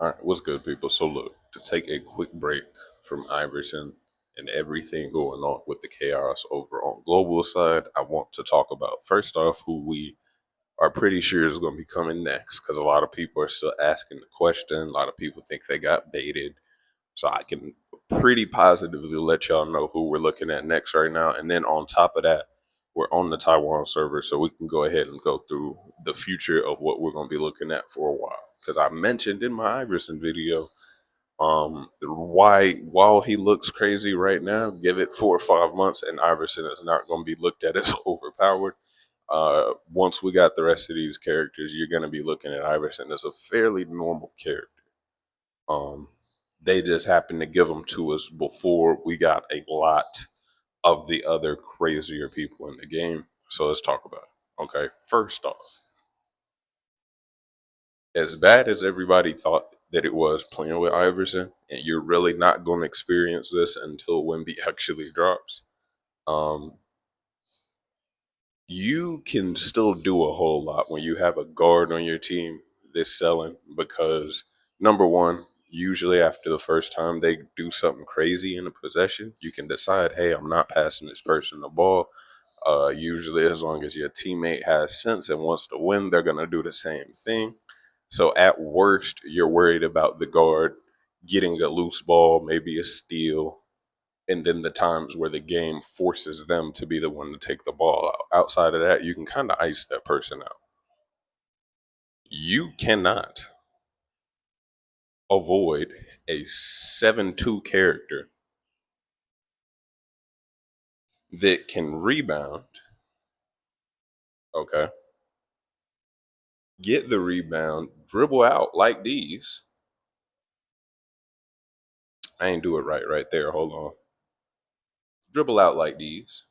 All right, what's good, people? So, look, to take a quick break from Iverson and everything going on with the chaos over on global side, I want to talk about first off who we are pretty sure is going to be coming next because a lot of people are still asking the question. A lot of people think they got baited. So, I can pretty positively let y'all know who we're looking at next right now. And then on top of that, we're on the Taiwan server, so we can go ahead and go through the future of what we're going to be looking at for a while. Because I mentioned in my Iverson video, why while he looks crazy right now, give it 4 or 5 months, and Iverson is not going to be looked at as overpowered. Once we got the rest of these characters, you're going to be looking at Iverson as a fairly normal character. Um, they just happened to give them to us before we got a lot of the other crazier people in the game. So let's talk about it. Okay, first off, as bad as everybody thought that it was playing with Iverson, and you're really not going to experience this until Wemby actually drops. Um, you can still do a whole lot when you have a guard on your team that's selling because number one, usually after the first time they do something crazy in a possession, you can decide, hey, I'm not passing this person the ball. Usually, as long as your teammate has sense and wants to win, they're going to do the same thing. So, at worst, you're worried about the guard getting a loose ball, maybe a steal, and then the times where the game forces them to be the one to take the ball out. Outside of that, you can kind of ice that person out. You cannot avoid a 7-2 character that can rebound, okay, get the rebound, dribble out like these. I ain't do it right there. Hold on. Dribble out like these,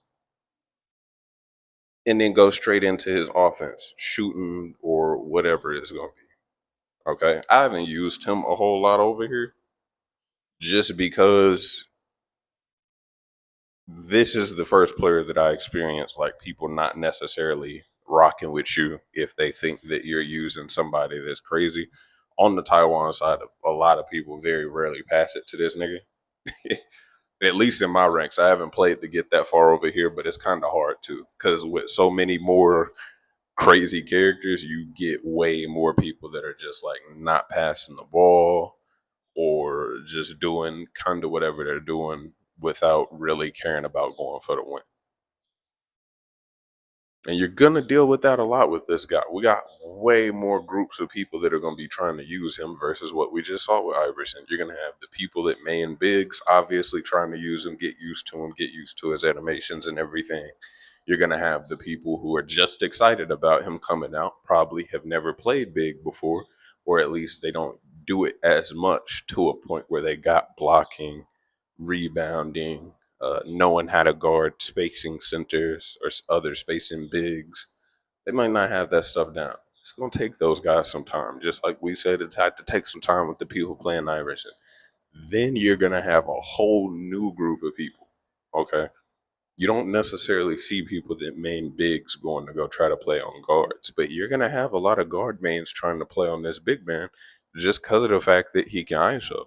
and then go straight into his offense, shooting or whatever it's going to be. Okay. I haven't used him a whole lot over here just because this is the first player that I experienced like people not necessarily rocking with you if they think that you're using somebody that's crazy. On the Taiwan side, a lot of people very rarely pass it to this nigga. At least in my ranks, I haven't played to get that far over here, but it's kind of hard too because with so many more crazy characters, you get way more people that are just like not passing the ball or just doing kind of whatever they're doing without really caring about going for the win. And you're gonna deal with that a lot with this guy. We got way more groups of people that are gonna be trying to use him versus what we just saw with Iverson. You're gonna have the people that main bigs obviously trying to use him, get used to him, get used to his animations and everything. You're gonna have the people who are just excited about him coming out, probably have never played big before, or at least they don't do it as much to a point where they got blocking, rebounding, knowing how to guard spacing centers or other spacing bigs. They might not have that stuff down. It's going to take those guys some time. Just like we said, it's had to take some time with the people playing Iverson. Then you're going to have a whole new group of people. Okay. You don't necessarily see people that main bigs going to go try to play on guards, but you're going to have a lot of guard mains trying to play on this big man just because of the fact that he can ISO.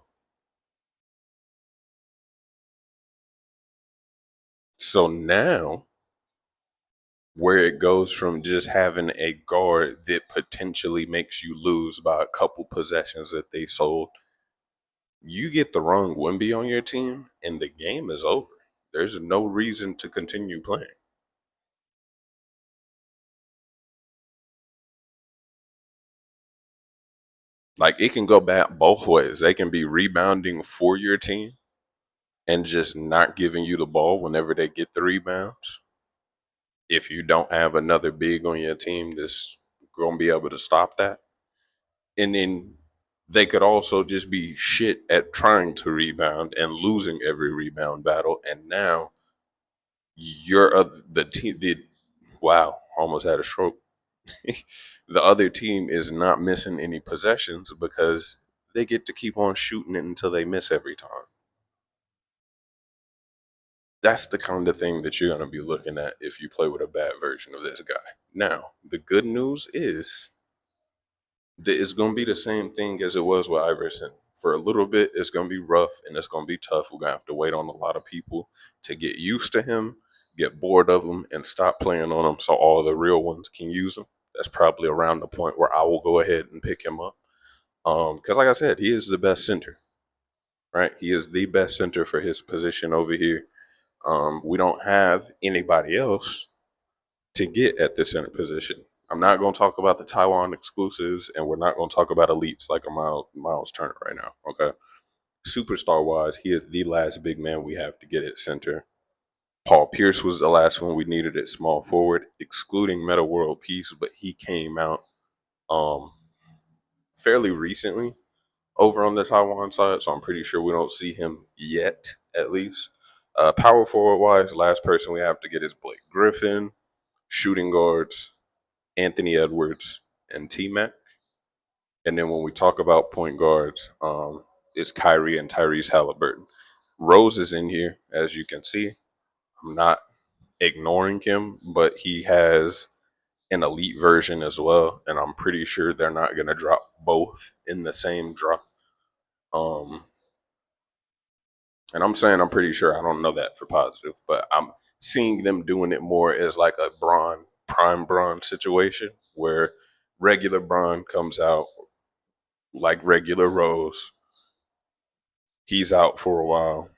So now where it goes from just having a guard that potentially makes you lose by a couple possessions that they sold, you get the wrong Wemby on your team, and the game is over. There's no reason to continue playing. Like it can go back both ways. They can be rebounding for your team and just not giving you the ball whenever they get the rebounds. If you don't have another big on your team that's going to be able to stop that, and then they could also just be shit at trying to rebound and losing every rebound battle. And now you're the team. Wow, almost had a stroke. The other team is not missing any possessions because they get to keep on shooting it until they miss every time. That's the kind of thing that you're going to be looking at if you play with a bad version of this guy. Now, the good news is It's going to be the same thing as it was with Iverson. For a little bit, it's going to be rough and it's going to be tough. We're going to have to wait on a lot of people to get used to him, get bored of him, and stop playing on him so all the real ones can use him. That's probably around the point where I will go ahead and pick him up. Because, like I said, he is the best center, right? He is the best center for his position over here. We don't have anybody else to get at the center position. I'm not going to talk about the Taiwan exclusives, and we're not going to talk about elites like a Miles Turner right now. Okay, superstar wise, he is the last big man we have to get at center. Paul Pierce was the last one we needed at small forward, excluding Meta World Peace, but he came out um, fairly recently over on the Taiwan side, so I'm pretty sure we don't see him yet, at least. Power forward wise, last person we have to get is Blake Griffin. Shooting guards, Anthony Edwards and T Mac. And then when we talk about point guards, it's Kyrie and Tyrese Halliburton. Rose is in here, as you can see. I'm not ignoring him, but he has an elite version as well, and I'm pretty sure they're not going to drop both in the same drop. Um, and I'm saying I'm pretty sure. I don't know that for positive, but I'm seeing them doing it more as like a prime Braun situation where regular Braun comes out like regular Rose. He's out for a while,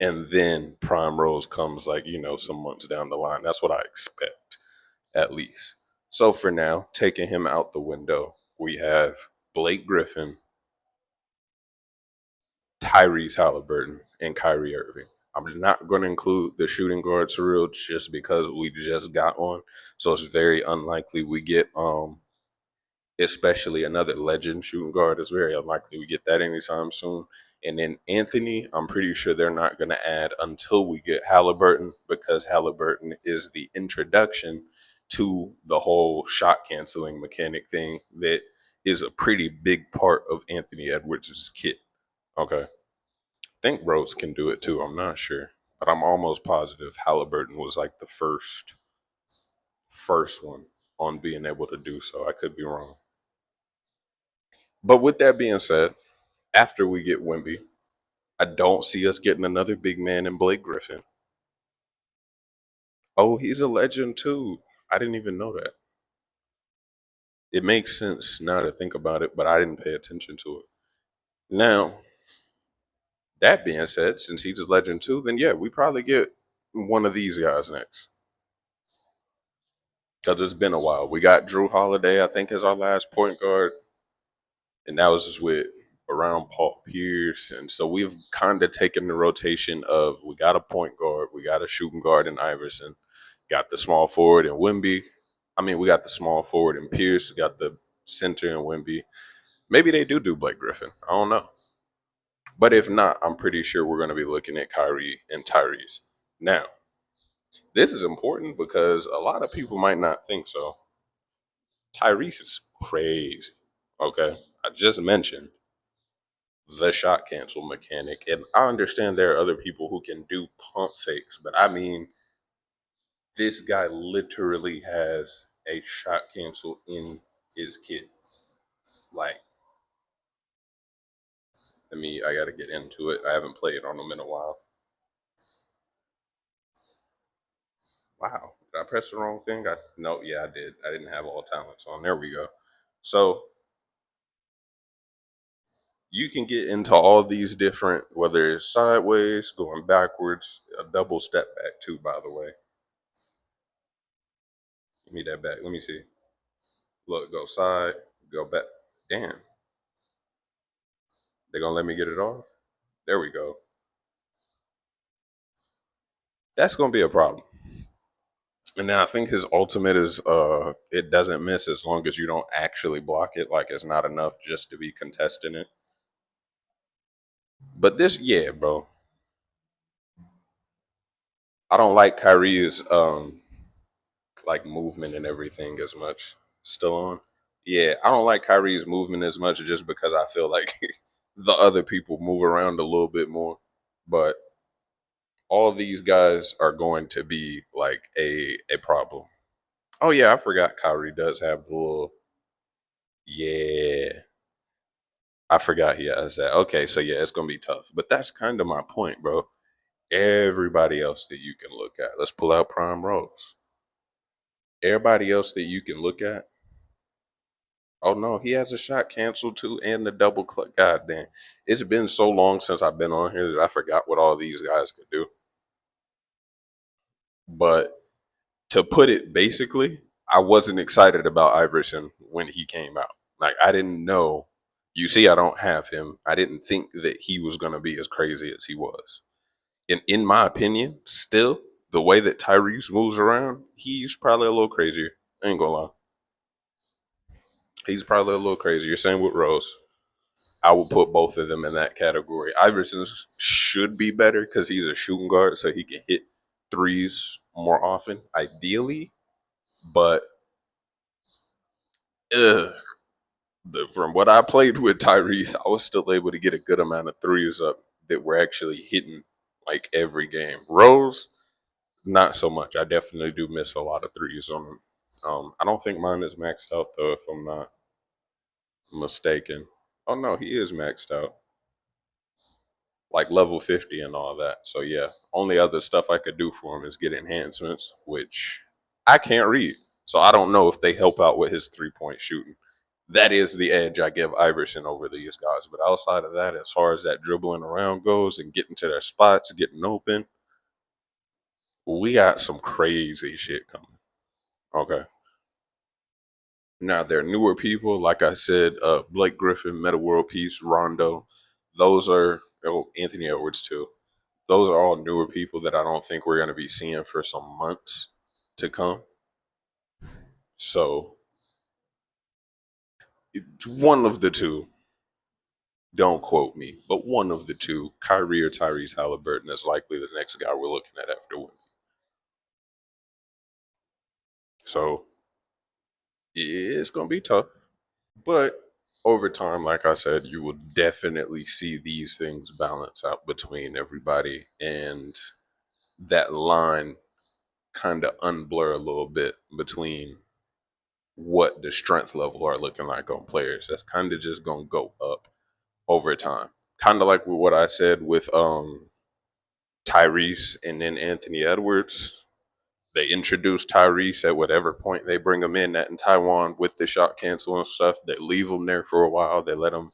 and then Prime Rose comes like some months down the line. That's what I expect, at least. So for now, taking him out the window, we have Blake Griffin, Tyrese Halliburton, and Kyrie Irving. I'm not going to include the shooting guard Surreal just because we just got one, so it's very unlikely we get especially another legend shooting guard. It's very unlikely we get that anytime soon. And then Anthony, I'm pretty sure they're not going to add until we get Halliburton because Halliburton is the introduction to the whole shot canceling mechanic thing that is a pretty big part of Anthony Edwards' kit. Okay. I think Rose can do it too. I'm not sure. But I'm almost positive Halliburton was like the first one on being able to do so. I could be wrong. But with that being said, after we get Wemby, I don't see us getting another big man in Blake Griffin. Oh, he's a legend too. I didn't even know that. It makes sense now to think about it, but I didn't pay attention to it. Now, that being said, since he's a legend too, then yeah, we probably get one of these guys next. Because it's been a while. We got Drew Holiday, I think, as our last point guard. And that was just with around Paul Pierce. And so we've kind of taken the rotation of we got a point guard, we got a shooting guard in Iverson, got the small forward in Wemby. I mean, we got the small forward in Pierce, got the center in Wemby. Maybe they do Blake Griffin. I don't know. But if not, I'm pretty sure we're going to be looking at Kyrie and Tyrese. Now, this is important because a lot of people might not think so. Tyrese is crazy. Okay. I just mentioned the shot cancel mechanic. And I understand there are other people who can do pump fakes, but I mean, this guy literally has a shot cancel in his kit. Like, I got to get into it. I haven't played on him in a while. Wow. Did I press the wrong thing? No, yeah, I did. I didn't have all talents on. There we go. So you can get into all these different, whether it's sideways, going backwards, a double step back too, by the way. Give me that back. Let me see. Look, go side, go back. Damn, they gonna let me get it off? There we go. That's gonna be a problem. And now I think his ultimate is it doesn't miss as long as you don't actually block it. Like it's not enough just to be contesting it. But this, yeah, bro. I don't like Kyrie's like movement and everything as much. Still on? Yeah, I don't like Kyrie's movement as much just because I feel like the other people move around a little bit more. But all these guys are going to be like a problem. Oh yeah, I forgot Kyrie does have the little. Yeah, I forgot he has that. Okay, so yeah, it's gonna be tough. But that's kind of my point, bro. Everybody else that you can look at. Let's pull out Prime Rose. Everybody else that you can look at. Oh no, he has a shot canceled too, and the double clutch. God damn, it's been so long since I've been on here that I forgot what all these guys could do. But to put it basically, I wasn't excited about Iverson when he came out. Like I didn't know. You see, I don't have him. I didn't think that he was going to be as crazy as he was. And in my opinion, still the way that Tyrese moves around, he's probably a little crazier. I ain't gonna lie. He's probably a little crazier. Same with Rose. I would put both of them in that category. Iverson should be better because he's a shooting guard, so he can hit threes more often, ideally. But ugh, from what I played with Tyrese, I was still able to get a good amount of threes up that were actually hitting like every game. Rose, not so much. I definitely do miss a lot of threes on him. I don't think mine is maxed out though, if I'm not mistaken. Oh no, he is maxed out, like level 50 and all that. So yeah, only other stuff I could do for him is get enhancements, which I can't read. So I don't know if they help out with his 3-point shooting. That is the edge I give Iverson over these guys. But outside of that, as far as that dribbling around goes and getting to their spots, getting open, we got some crazy shit coming. Okay. Now they're newer people, like I said, Blake Griffin, Meta World Peace, Rondo. Those are Anthony Edwards too. Those are all newer people that I don't think we're going to be seeing for some months to come. So one of the two, don't quote me, but one of the two, Kyrie or Tyrese Halliburton, is likely the next guy we're looking at after Wemby. So it's going to be tough, but over time, like I said, you will definitely see these things balance out between everybody, and that line kind of unblur a little bit between what the strength level are looking like on players. That's kind of just gonna go up over time. Kind of like with what I said with Tyrese and then Anthony Edwards. They introduce Tyrese at whatever point they bring him in at in Taiwan with the shot cancel and stuff. They leave him there for a while. They let him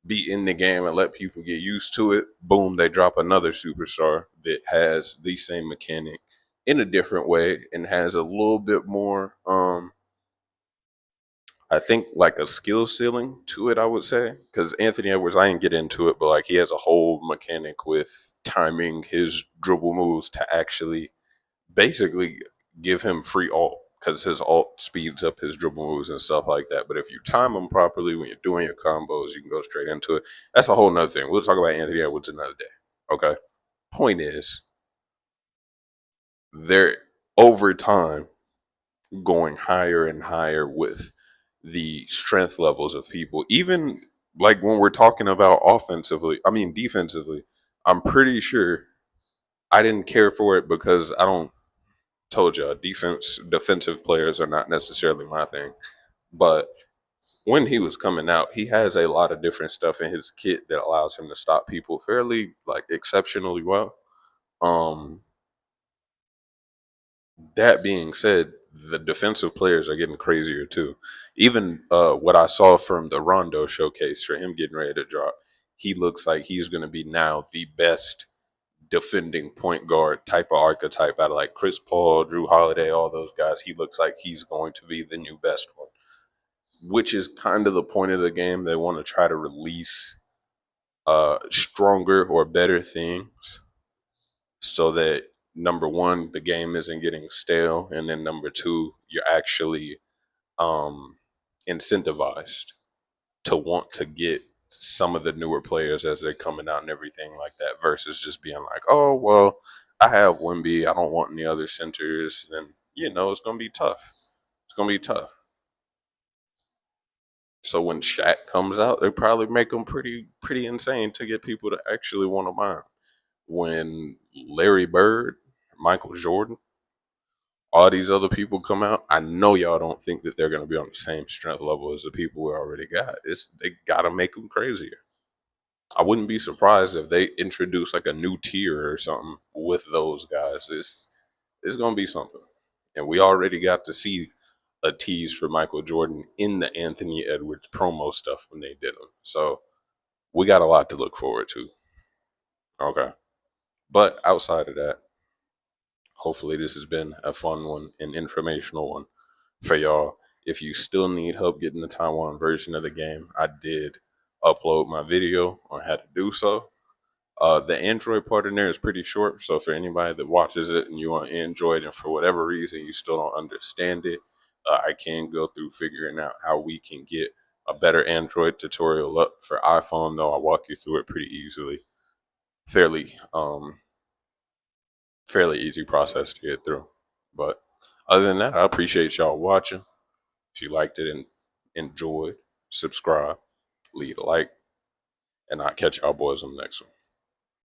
be in the game and let people get used to it. Boom, they drop another superstar that has the same mechanic in a different way and has a little bit more I think like a skill ceiling to it, I would say. Because Anthony Edwards, I didn't get into it, but like he has a whole mechanic with timing his dribble moves to actually basically give him free alt because his alt speeds up his dribble moves and stuff like that. But if you time them properly when you're doing your combos, you can go straight into it. That's a whole nother thing. We'll talk about Anthony Edwards another day. Okay. Point is, they're over time going higher and higher with the strength levels of people. Even like when we're talking about offensively, I mean defensively, I'm pretty sure I didn't care for it because I don't told you defensive players are not necessarily my thing. But when he was coming out, he has a lot of different stuff in his kit that allows him to stop people fairly like exceptionally well. Um That being said, the defensive players are getting crazier too. Even what I saw from the Rondo showcase for him getting ready to drop, he looks like he's going to be now the best defending point guard type of archetype out of like Chris Paul, Drew Holiday, all those guys. He looks like he's going to be the new best one, which is kind of the point of the game. They want to try to release stronger or better things so that number one, the game isn't getting stale, and then number two, you're actually um, incentivized to want to get some of the newer players as they're coming out and everything like that, versus just being like, oh well, I have Wemby, I don't want any other centers. Then it's gonna be tough. It's gonna be tough. So when Shaq comes out, they probably make them pretty insane to get people to actually want to buy him. When Larry Bird, Michael Jordan, all these other people come out, I know y'all don't think that they're going to be on the same strength level as the people we already got. They got to make them crazier. I wouldn't be surprised if they introduce like a new tier or something with those guys. It's going to be something. And we already got to see a tease for Michael Jordan in the Anthony Edwards promo stuff when they did them. So we got a lot to look forward to. Okay. But outside of that, hopefully this has been a fun one, an informational one for y'all. If you still need help getting the Taiwan version of the game, I did upload my video on how to do so. The Android part in there is pretty short, so for anybody that watches it and you on Android and for whatever reason you still don't understand it, I can go through figuring out how we can get a better Android tutorial up. For iPhone though, I'll walk you through it pretty easily. Fairly fairly easy process to get through. But other than that, I appreciate y'all watching. If you liked it and enjoyed, subscribe, leave a like, and I'll catch y'all boys on the next one.